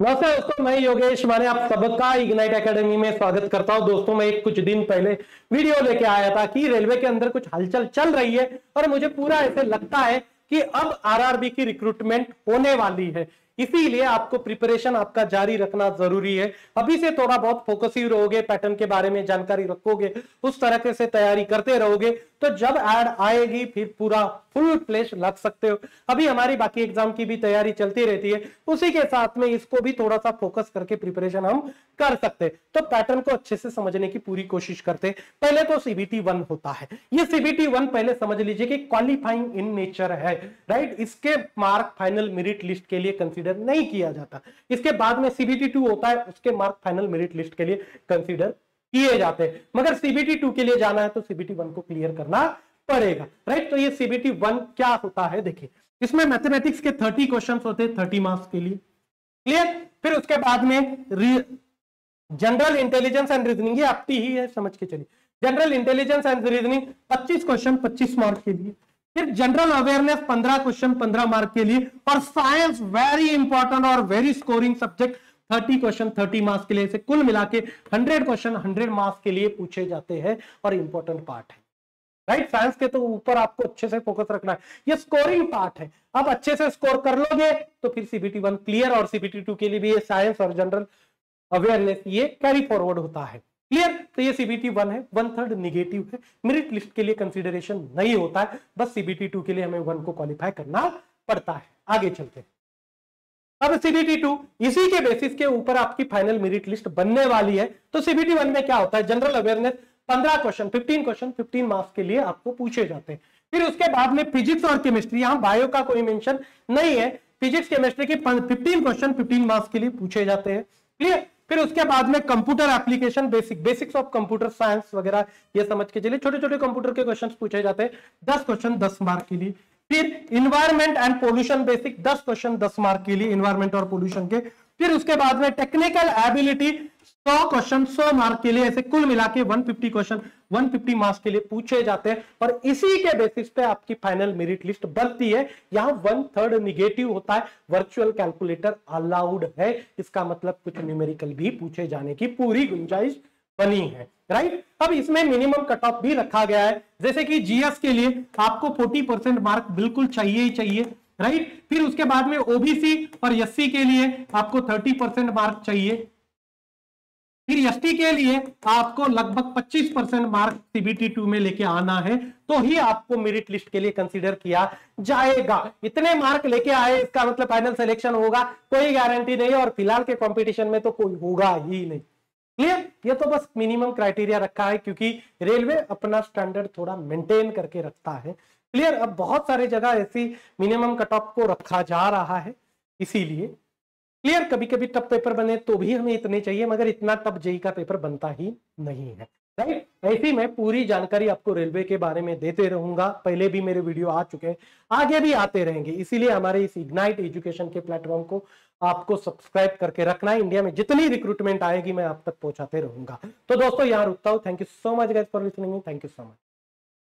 नमस्ते दोस्तों, मैं योगेश माने आप सबका इग्नाइट एकेडमी में स्वागत करता हूं। दोस्तों, मैं कुछ दिन पहले वीडियो लेके आया था कि रेलवे के अंदर कुछ हलचल चल रही है और मुझे पूरा ऐसे लगता है कि अब आरआरबी की रिक्रूटमेंट होने वाली है। इसीलिए आपको प्रिपरेशन आपका जारी रखना जरूरी है। अभी से थोड़ा बहुत फोकसिव रहोगे, पैटर्न के बारे में जानकारी रखोगे, उस तरह से तैयारी करते रहोगे तो जब ऐड आएगी फिर पूरा फुल फ्लेश लग सकते हो। अभी हमारी बाकी एग्जाम की भी तैयारी चलती रहती है, उसी के साथ में इसको भी थोड़ा सा फोकस करके प्रिपरेशन हम कर सकते। तो पैटर्न को अच्छे से समझने की पूरी कोशिश करते। पहले तो सीबीटी 1 होता है। ये सीबीटी 1 पहले समझ लीजिए कि क्वालिफाइंग इन नेचर है, राइट। इसके मार्क फाइनल मेरिट लिस्ट के लिए कंसीडर नहीं किया जाता। इसके बाद में सीबीटी 2 होता है, उसके मार्क फाइनल मेरिट लिस्ट के लिए कंसीडर किए जाते हैं। मगर सीबीटी 2 के लिए जाना है तो सीबीटी 1 को क्लियर करना पड़ेगा, राइट। तो ये सीबीटी 1 क्या होता है देखिए, इसमें मैथमेटिक्स के 30 क्वेश्चंस होते हैं 30 मार्क्स के लिए, क्लियर। फिर उसके बाद में जनरल इंटेलिजेंस एंड रीजनिंग, ये आपकी ही है, समझ के चलिए। General intelligence and reasoning 25 question 25 mark के लिए। फिर जनरल अवेयरनेस 15 क्वेश्चन 15 मार्क के लिए। और साइंस वेरी इंपॉर्टेंट और very scoring subject 30 question 30 marks के लिए। इसे कुल मिला के 100 क्वेश्चन 100 मार्क्स के लिए पूछे जाते हैं और इंपॉर्टेंट पार्ट है, राइट। साइंस के तो ऊपर आपको अच्छे से फोकस रखना है, ये स्कोरिंग पार्ट है। अब अच्छे से स्कोर कर लोगे तो फिर सीबीटी 1 क्लियर, और सीबीटी 2 के लिए भी ये साइंस और जनरल अवेयरनेस ये कैरी फॉरवर्ड होता है, क्लियर। तो ये सीबीटी 1 है, 1/3 निगेटिव है, मेरिट लिस्ट के लिए कंसीडरेशन नहीं होता है, बस सीबीटी 2 के लिए हमें 1 को क्वालिफाई करना पड़ता है। आगे चलते हैं। अब सीबीटी 2 इसी के बेसिस के ऊपर आपकी फाइनल मेरिट लिस्ट बनने वाली है। तो सीबीटी 1 में क्या होता है, general awareness 15 question 15 question 15 marks के लिए आपको पूछे जाते हैं। फिर उसके बाद में फिजिक्स और केमिस्ट्री, यहां बायो का कोई मेंशन नहीं है, फिजिक्स केमिस्ट्री के 15 क्वेश्चन 15 मार्क्स के लिए पूछे जाते हैं, क्लियर। फिर उसके बाद में computer application basics of computer science वगैरह ये समझ के चलिए, छोटे छोटे कंप्यूटर के क्वेश्चंस पूछे जाते हैं 10 क्वेश्चन 10 मार्क के लिए। फिर environment and pollution basic 10 question 10 mark के लिए, इन्वायरमेंट और पोल्यूशन के। फिर उसके बाद में टेक्निकल एबिलिटी 100 क्वेश्चन 100 मार्क के लिए। ऐसे कुल मिला के 150 क्वेश्चन 150 मार्क्स के लिए पूछे जाते हैं और इसी के बेसिस पे आपकी फाइनल मेरिट लिस्ट बनती है। यहां 1/3 निगेटिव होता है, वर्चुअल कैलकुलेटर अलाउड है, इसका मतलब कुछ न्यूमेरिकल भी पूछे जाने की पूरी गुंजाइश बनी है, राइट। अब इसमें मिनिमम कट ऑफ भी रखा गया है, जैसे कि जीएस के लिए आपको 40% मार्क बिल्कुल चाहिए ही चाहिए, राइट। फिर उसके बाद में ओबीसी और एससी के लिए आपको 30% मार्क चाहिए। फिर एसटी के लिए आपको लगभग 25% मार्क सीबीटी 2 में लेके आना है, तो ही आपको मेरिट लिस्ट के लिए कंसीडर किया जाएगा। इतने मार्क लेके आए इसका मतलब फाइनल सिलेक्शन होगा, कोई गारंटी नहीं, और फिलहाल के कंपटीशन में तो कोई होगा ही नहीं, क्लियर। ये तो बस मिनिमम क्राइटेरिया रखा है क्योंकि रेलवे अपना स्टैंडर्ड थोड़ा मेंटेन करके रखता है, क्लियर। अब बहुत सारे जगह ऐसी मिनिमम कट ऑफ को रखा जा रहा है, इसीलिए, क्लियर। कभी कभी टफ पेपर बने तो भी हमें इतने चाहिए, मगर इतना टफ जेई का पेपर बनता ही नहीं है, राइट। ऐसी मैं पूरी जानकारी आपको रेलवे के बारे में देते रहूंगा। पहले भी मेरे वीडियो आ चुके हैं, आगे भी आते रहेंगे, इसीलिए हमारे इस इग्नाइट एजुकेशन के प्लेटफॉर्म को आपको सब्सक्राइब करके रखना है। इंडिया में जितनी रिक्रूटमेंट आएगी मैं आप तक पहुंचाते रहूंगा। तो दोस्तों, यहां रुकता हूं। Thank you so much guys for listening, thank you so much.